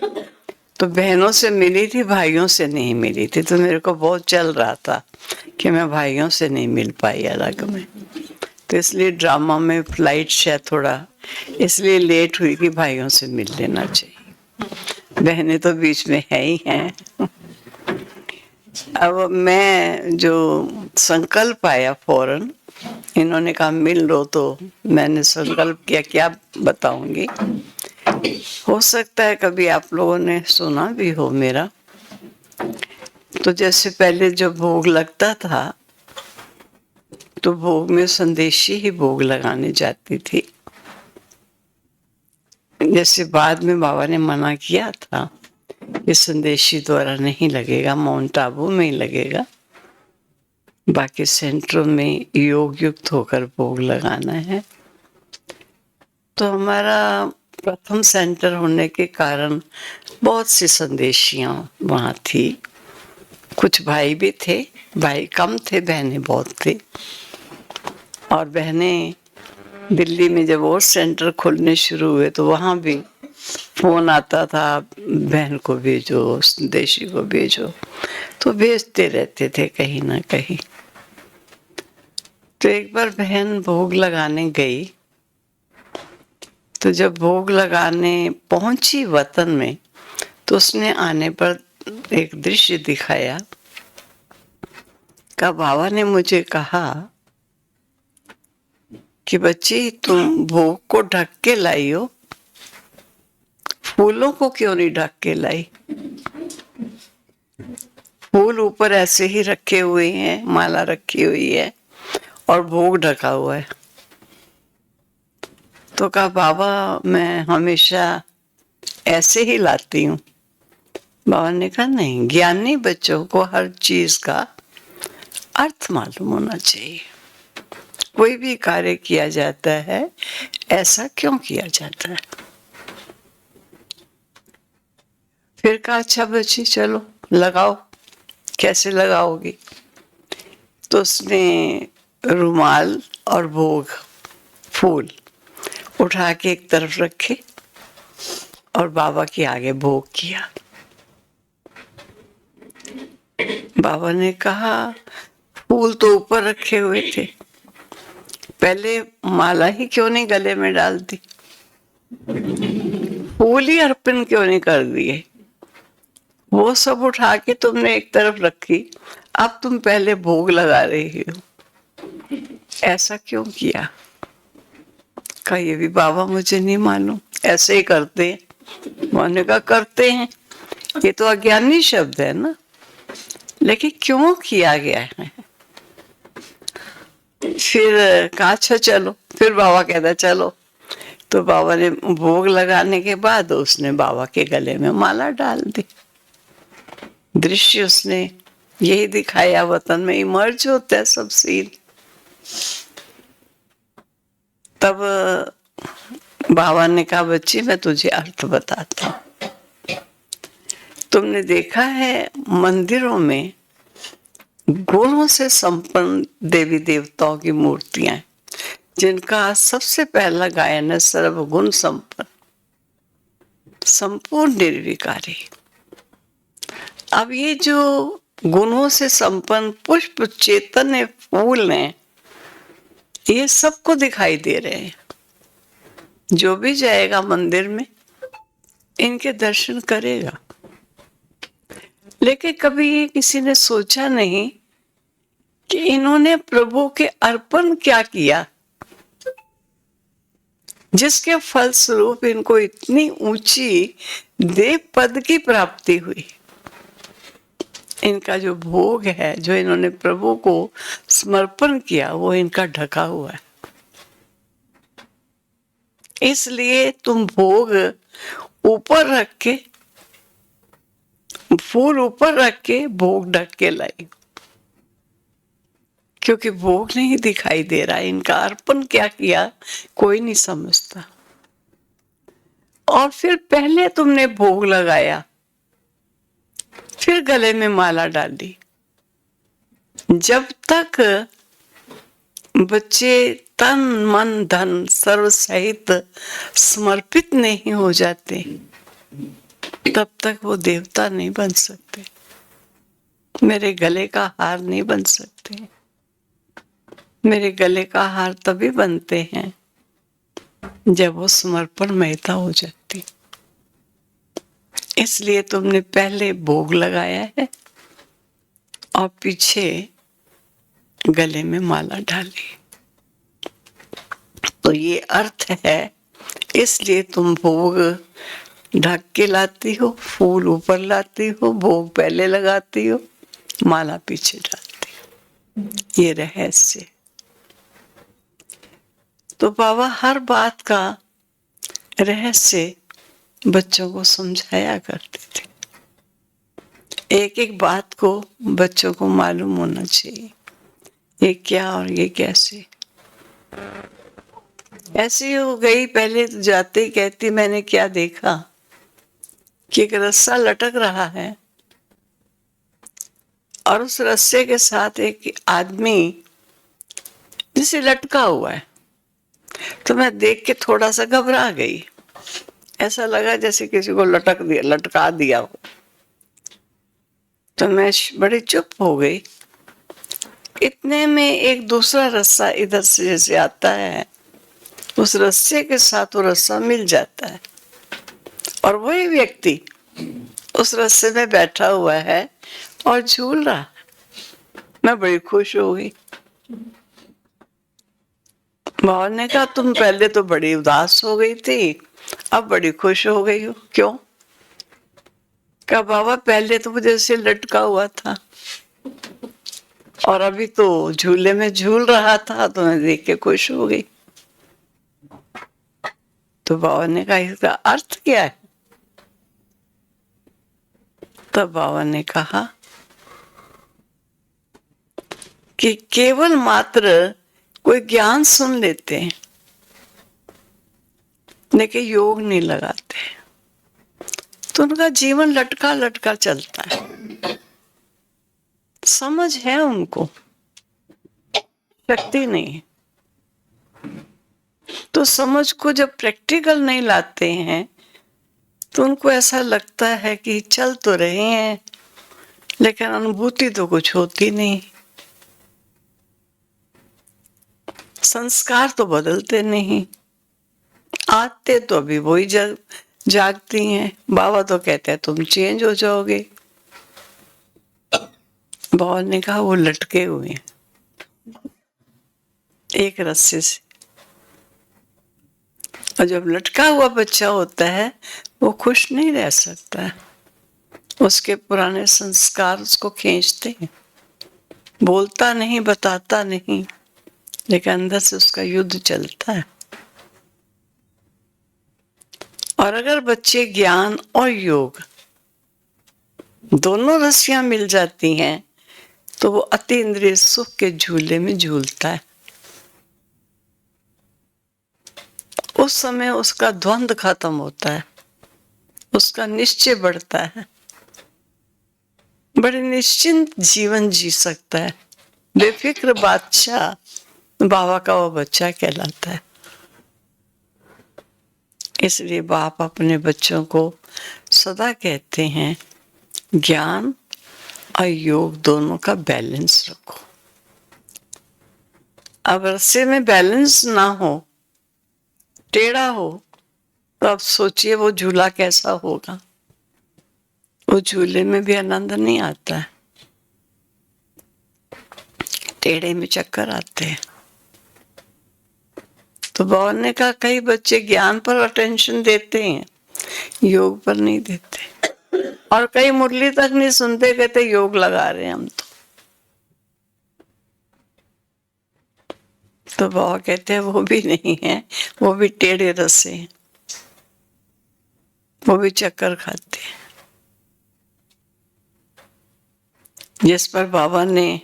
तो बहनों से मिली थी, भाइयों से नहीं मिली थी, तो मेरे को बहुत चल रहा था कि मैं भाइयों से नहीं मिल पाई अलग में। तो इसलिए ड्रामा में फ्लाइट शायद थोड़ा इसलिए लेट हुई कि भाइयों से मिल लेना चाहिए, बहनें तो बीच में है ही हैं। अब मैं जो संकल्प आया फौरन, इन्होंने कहा मिल लो, तो मैंने संकल्प किया, क्या बताऊंगी। हो सकता है कभी आप लोगों ने सुना भी हो मेरा। तो जैसे पहले जब भोग लगता था तो भोग में संदेशी ही भोग लगाने जाती थी। जैसे बाद में बाबा ने मना किया था कि संदेशी द्वारा नहीं लगेगा, माउंट आबू में ही लगेगा, बाकी सेंटरों में योग युक्त होकर भोग लगाना है। तो हमारा प्रथम सेंटर होने के कारण बहुत सी संदेशियां वहाँ थी। कुछ भाई भी थे, भाई कम थे, बहनें बहुत थी। और बहनें दिल्ली में जब और सेंटर खुलने शुरू हुए तो वहाँ भी फोन आता था, बहन को भेजो, संदेशी को भेजो, तो भेजते रहते थे कहीं ना कहीं। तो एक बार बहन भोग लगाने गई, तो जब भोग लगाने पहुंची वतन में तो उसने आने पर एक दृश्य दिखाया का बाबा ने मुझे कहा कि बच्ची तुम भोग को ढक के लाई हो, फूलों को क्यों नहीं ढक के लाई? फूल ऊपर ऐसे ही रखे हुए हैं, माला रखी हुई है और भोग ढका हुआ है। तो कहा बाबा मैं हमेशा ऐसे ही लाती हूँ। बाबा ने कहा नहीं, ज्ञानी बच्चों को हर चीज का अर्थ मालूम होना चाहिए। कोई भी कार्य किया जाता है, ऐसा क्यों किया जाता है। फिर कहा अच्छा बच्ची चलो लगाओ, कैसे लगाओगी? तो उसने रुमाल और भोग फूल उठा के एक तरफ रखे और बाबा के आगे भोग किया। बाबा ने कहा फूल तो ऊपर रखे हुए थे, पहले माला ही क्यों नहीं गले में डाल दी, फूल ही अर्पण क्यों नहीं कर दिए? वो सब उठा के तुमने एक तरफ रखी, अब तुम पहले भोग लगा रही हो, ऐसा क्यों किया? कहा ये भी बाबा मुझे नहीं मालूम, ऐसे ही करते हैं। मैंने कहा करते हैं, ये तो अज्ञानी शब्द है ना, लेकिन क्यों किया गया है? फिर कहा अच्छा चलो, फिर बाबा कहता चलो। तो बाबा ने भोग लगाने के बाद उसने बाबा के गले में माला डाल दी। दृश्य उसने यही दिखाया, वतन में इमर्ज होता है सब सीन। तब बाबा ने कहा बच्ची मैं तुझे अर्थ बताता हूं। तुमने देखा है मंदिरों में गुणों से संपन्न देवी देवताओं की मूर्तियां, जिनका सबसे पहला गायन है सर्वगुण संपन्न, संपूर्ण निर्विकारी। अब ये जो गुणों से संपन्न पुष्प चैतन्य फूल हैं, ये सबको दिखाई दे रहे हैं। जो भी जाएगा मंदिर में इनके दर्शन करेगा, लेकिन कभी ये किसी ने सोचा नहीं कि इन्होंने प्रभु के अर्पण क्या किया, जिसके फलस्वरूप इनको इतनी ऊंची देव पद की प्राप्ति हुई। इनका जो भोग है, जो इन्होंने प्रभु को समर्पण किया, वो इनका ढका हुआ है। इसलिए तुम भोग ऊपर रख के, फूल ऊपर रख के भोग ढक के लाई, क्योंकि भोग नहीं दिखाई दे रहा, इनका अर्पण क्या किया कोई नहीं समझता। और फिर पहले तुमने भोग लगाया, फिर गले में माला डाली। जब तक बच्चे तन मन धन सर्व सहित समर्पित नहीं हो जाते, तब तक वो देवता नहीं बन सकते, मेरे गले का हार नहीं बन सकते। मेरे गले का हार तभी बनते हैं जब वो समर्पण महता हो जाती। इसलिए तुमने पहले भोग लगाया है और पीछे गले में माला डाली। तो ये अर्थ है, इसलिए तुम भोग ढक के लाती हो, फूल ऊपर लाती हो, भोग पहले लगाती हो, माला पीछे डालती हो। ये रहस्य। तो बाबा हर बात का रहस्य बच्चों को समझाया करते थे। एक एक बात को बच्चों को मालूम होना चाहिए, ये क्या और ये कैसे। ऐसी हो गई, पहले तो जाते ही कहती मैंने क्या देखा कि एक रस्सा लटक रहा है और उस रस्से के साथ एक आदमी जिसे लटका हुआ है। तो मैं देख के थोड़ा सा घबरा गई, ऐसा लगा जैसे किसी को लटका दिया हो। तो मैं बड़ी चुप हो गई। इतने में एक दूसरा रस्सा इधर से जैसे आता है, उस रस्से के साथ वो रस्सा मिल जाता है और वही व्यक्ति उस रस्से में बैठा हुआ है और झूल रहा है। मैं बड़ी खुश हो गई। बाबा ने कहा तुम पहले तो बड़ी उदास हो गई थी, अब बड़ी खुश हो गई हो, क्यों? कहा बाबा पहले तो मुझे से लटका हुआ था और अभी तो झूले में झूल रहा था, तो मैं देख के खुश हो गई। तो बाबा ने कहा इसका अर्थ क्या है? तब बाबा ने कहा कि केवल मात्र कोई ज्ञान सुन लेते हैं लेकिन योग नहीं लगाते, तो उनका जीवन लटका लटका चलता है। समझ है उनको, शक्ति नहीं। तो समझ को जब प्रैक्टिकल नहीं लाते हैं तो उनको ऐसा लगता है कि चल तो रहे हैं लेकिन अनुभूति तो कुछ होती नहीं, संस्कार तो बदलते नहीं, आते तो अभी वही जागती हैं। बाबा तो कहते हैं तुम चेंज हो जाओगे। बाबा ने कहा वो लटके हुए हैं एक रस्से से, और जब लटका हुआ बच्चा होता है वो खुश नहीं रह सकता है, उसके पुराने संस्कार उसको खींचते हैं। बोलता नहीं, बताता नहीं, लेकिन अंदर से उसका युद्ध चलता है। और अगर बच्चे ज्ञान और योग दोनों रस्सियां मिल जाती हैं तो वो अति इंद्रिय सुख के झूले में झूलता है। उस समय उसका द्वंद्व खत्म होता है, उसका निश्चय बढ़ता है, बड़े निश्चिंत जीवन जी सकता है। बेफिक्र बादशाह बाबा का वो बच्चा कहलाता है। इसलिए बाप अपने बच्चों को सदा कहते हैं ज्ञान और योग दोनों का बैलेंस रखो। अब रस्से में बैलेंस ना हो, टेढ़ा हो, तो अब सोचिए वो झूला कैसा होगा। वो झूले में भी आनंद नहीं आता है, टेढ़े में चक्कर आते हैं। तो बाबा ने कहा कई बच्चे ज्ञान पर अटेंशन देते हैं, योग पर नहीं देते, और कई मुरली तक नहीं सुनते, कहते योग लगा रहे हैं हम तो बाबा कहते हैं वो भी नहीं है, वो भी टेढ़े रस्से हैं, वो भी चक्कर खाते हैं। जिस पर बाबा ने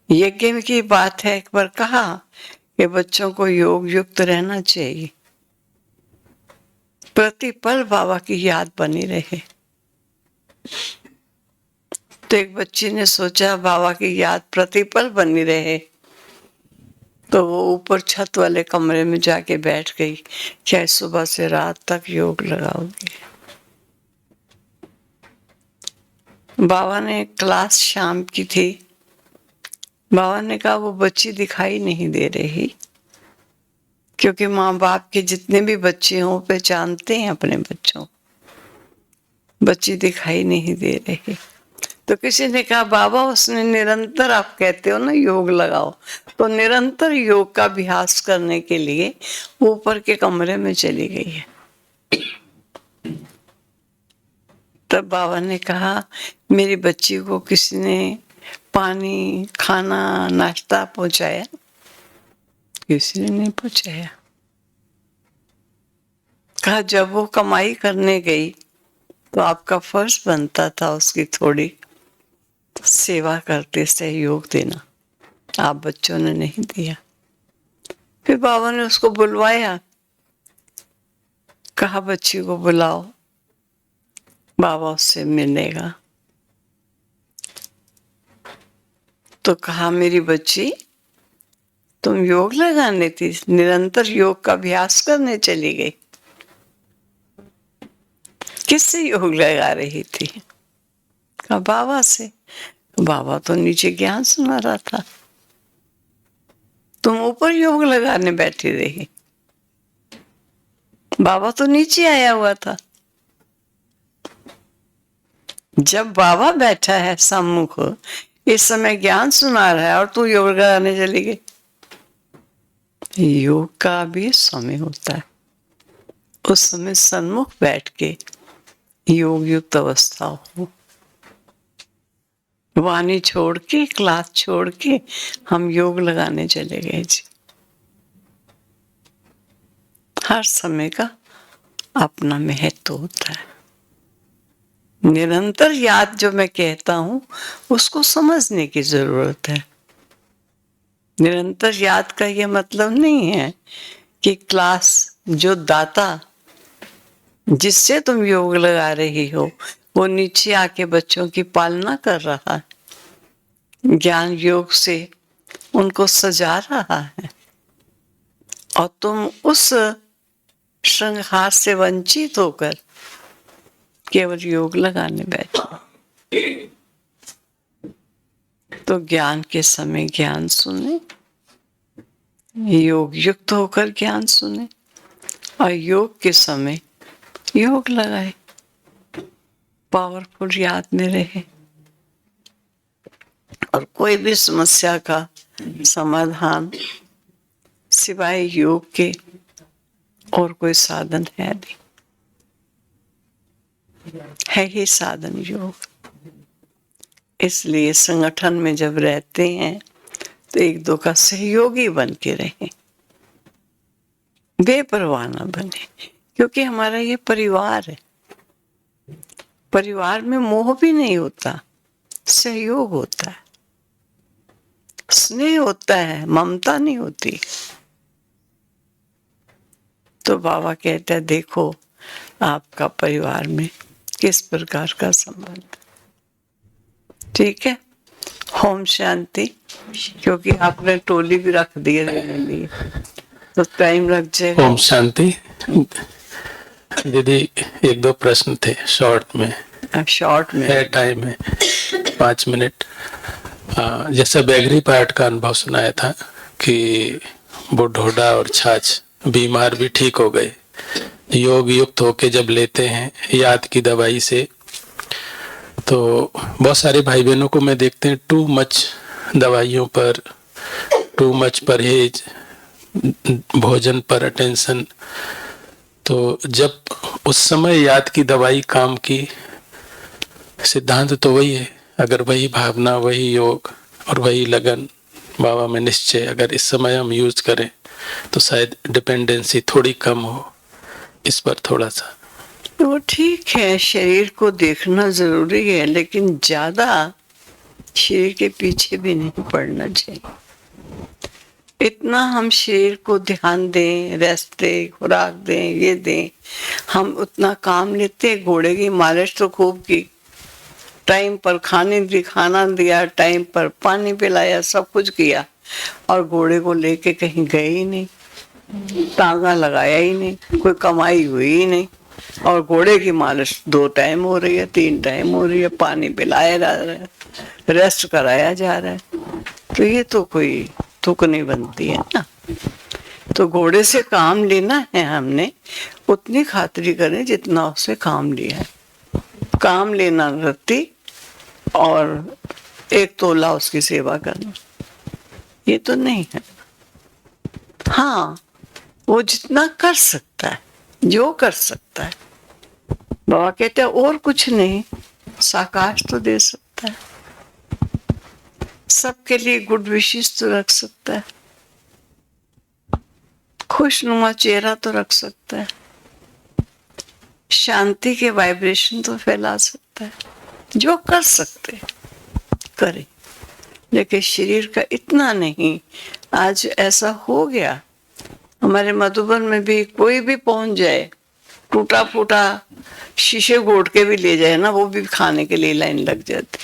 यज्ञ की बात है, एक बार कहा कि बच्चों को योग युक्त रहना चाहिए, प्रतिपल बाबा की याद बनी रहे। तो एक बच्ची ने सोचा बाबा की याद प्रतिपल बनी रहे, तो वो ऊपर छत वाले कमरे में जाके बैठ गई। क्या सुबह से रात तक योग लगाओगी? बाबा ने क्लास शाम की थी। बाबा ने कहा वो बच्ची दिखाई नहीं दे रही, क्योंकि माँ बाप के जितने भी बच्चे हों पहचानते हैं अपने बच्चों। बच्ची दिखाई नहीं दे रही। तो किसी ने कहा बाबा उसने निरंतर, आप कहते हो ना योग लगाओ, तो निरंतर योग का अभ्यास करने के लिए ऊपर के कमरे में चली गई है। तब बाबा ने कहा मेरी बच्ची को किसी ने पानी, खाना, नाश्ता पहुंचाया? किसी ने नहीं पहुंचाया। कहा जब वो कमाई करने गई तो आपका फर्ज बनता था उसकी थोड़ी सेवा करते, सहयोग देना। आप बच्चों ने नहीं दिया। फिर बाबा ने उसको बुलवाया, कहा बच्ची को बुलाओ, बाबा उससे मिलेगा। तो कहा मेरी बच्ची तुम योग लगाने थी, निरंतर योग का अभ्यास करने चली गई। किससे योग लगा रही थी? कहा बाबा से। बाबा तो नीचे ज्ञान सुना रहा था, तुम ऊपर योग लगाने बैठी रही। बाबा तो नीचे आया हुआ था। जब बाबा बैठा है सम्मुख, इस समय ज्ञान सुना रहा है और तू योग लगाने चली गई। योग का भी समय होता है, उस समय सन्मुख बैठ के योग युक्त अवस्था हो। वाणी छोड़ के, क्लास छोड़ के हम योग लगाने चले गए जी। हर समय का अपना महत्व होता है। निरंतर याद जो मैं कहता हूं उसको समझने की जरूरत है। निरंतर याद का ये मतलब नहीं है कि क्लास जो दाता जिससे तुम योग लगा रही हो वो नीचे आके बच्चों की पालना कर रहा है, ज्ञान योग से उनको सजा रहा है, और तुम उस श्रृंगार से वंचित होकर केवल योग लगाने बैठे। तो ज्ञान के समय ज्ञान सुने, योग युक्त होकर ज्ञान सुने, और योग के समय योग लगाए, पावरफुल याद में रहे। और कोई भी समस्या का समाधान सिवाय योग के और कोई साधन है नहीं, है ही साधन योग। इसलिए संगठन में जब रहते हैं तो एक दो का सहयोगी बन के रहें, बेपरवाह न बने, क्योंकि हमारा ये परिवार है। परिवार में मोह भी नहीं होता, सहयोग होता है, स्नेह होता है, ममता नहीं होती। तो बाबा कहता है देखो आपका परिवार में किस प्रकार का संबंध। ठीक है, ओम शांति। क्योंकि आपने टोली भी रख दी है रहने लिए तो टाइम लग जाएगा। ओम शांति। दीदी एक दो प्रश्न थे शॉर्ट में। शॉर्ट में है, टाइम है 5 मिनट। जैसा बैगरी पार्ट का अनुभव सुनाया था कि वो ढोडा और छाछ बीमार भी ठीक हो गए योग युक्त होके जब लेते हैं याद की दवाई से। तो बहुत सारे भाई बहनों को मैं देखते हैं टू मच दवाइयों पर, टू मच परहेज, भोजन पर अटेंशन। तो जब उस समय याद की दवाई काम की, सिद्धांत तो वही है, अगर वही भावना, वही योग और वही लगन, बाबा में निश्चय अगर इस समय हम यूज करें तो शायद डिपेंडेंसी थोड़ी कम हो। इस पर थोड़ा सा। वो ठीक है, शरीर को देखना जरूरी है, लेकिन ज्यादा शरीर के पीछे भी नहीं पड़ना चाहिए। इतना हम शरीर को ध्यान दें, रेस्ट दें, खुराक दें, ये दें, हम उतना काम लेते। घोड़े की मालिश तो खूब की, टाइम पर खाना दिया, टाइम पर पानी पिलाया, सब कुछ किया, और घोड़े को लेके कहीं गए ही नहीं, तांगा लगाया ही नहीं, कोई कमाई हुई ही नहीं। और घोड़े की मालिश 2 टाइम हो रही है, 3 टाइम हो रही है, पानी पिलाया जा रहा है, रेस्ट कराया जा रहा है। तो ये तो कोई तुक नहीं बनती है ना। तो घोड़े से काम लेना है हमने, उतनी खातिरी करें जितना उससे काम लिया है। काम लेना रत्ती और 1 तोला उसकी सेवा करना, ये तो नहीं है। हाँ, वो जितना कर सकता है, जो कर सकता है, बाबा कहते हैं और कुछ नहीं, साकाश तो दे सकता है, सबके लिए गुड विशेस तो रख सकता है, खुशनुमा चेहरा तो रख सकता है, शांति के वाइब्रेशन तो फैला सकता है। जो कर सकते करे, लेकिन शरीर का इतना नहीं। आज ऐसा हो गया, हमारे मधुबन में भी कोई भी पहुंच जाए, टूटा फूटा शीशे घोट के भी ले जाए ना, वो भी खाने के लिए लाइन लग जाती।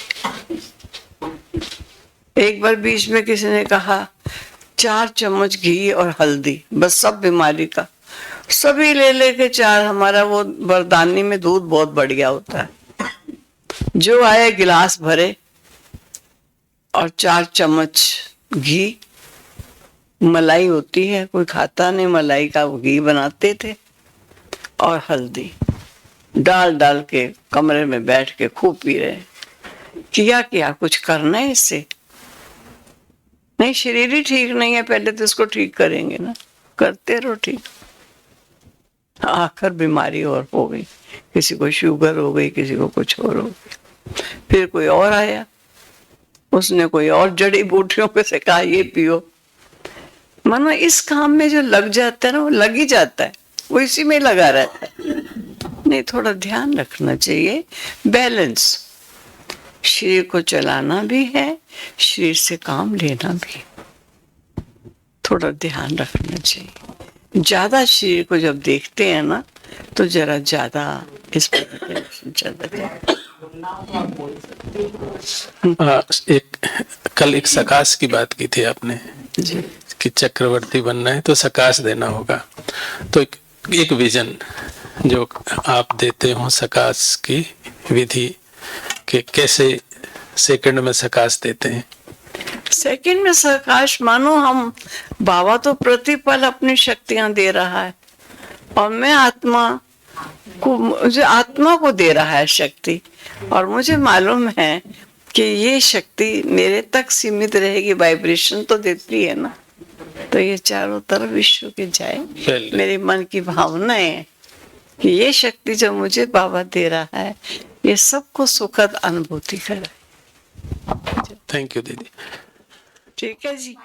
एक बार बीच में किसी ने कहा 4 चम्मच घी और हल्दी, बस सब बीमारी का, सभी ले लेके 4। हमारा वो बरदानी में दूध बहुत बढ़िया होता है, जो आए गिलास भरे और 4 चम्मच घी, मलाई होती है, कोई खाता नहीं मलाई का, वो घी बनाते थे, और हल्दी डाल डाल के कमरे में बैठ के खूब पी रहे। किया क्या कुछ करना है इससे? नहीं, शरीर ही ठीक नहीं है, पहले तो इसको ठीक करेंगे ना, करते रहो ठीक। आखिर बीमारी और हो गई, किसी को शुगर हो गई, किसी को कुछ और हो गया। फिर कोई और आया, उसने कोई और जड़ी बूटियों पे से कहा ये पियो। मानो इस काम में जो लग जाता है ना, वो लग ही जाता है, वो इसी में लगा रहता है। नहीं, थोड़ा ध्यान रखना चाहिए, बैलेंस। शरीर को चलाना भी है, शरीर से काम लेना भी, थोड़ा ध्यान रखना चाहिए। ज्यादा शरीर को जब देखते हैं ना, तो जरा ज्यादा इस पर चलता है। कल एक सकाश की बात की थी आपने जी, कि चक्रवर्ती बनना है तो सकाश देना होगा। तो एक विजन जो आप देते हो सकाश की विधि, कि कैसे सेकंड में सकाश देते हैं? सेकंड में सकाश, मानो हम, बाबा तो प्रतिपल अपनी शक्तियां दे रहा है, और मैं आत्मा को, मुझे आत्मा को दे रहा है शक्ति, और मुझे मालूम है कि ये शक्ति मेरे तक सीमित रहेगी, वाइब्रेशन तो देती है ना, तो ये चारों तरफ विश्व के जाए। मेरे मन की भावना है कि ये शक्ति जो मुझे बाबा दे रहा है, ये सबको सुखद अनुभूति कराए। थैंक यू दीदी। ठीक है जी।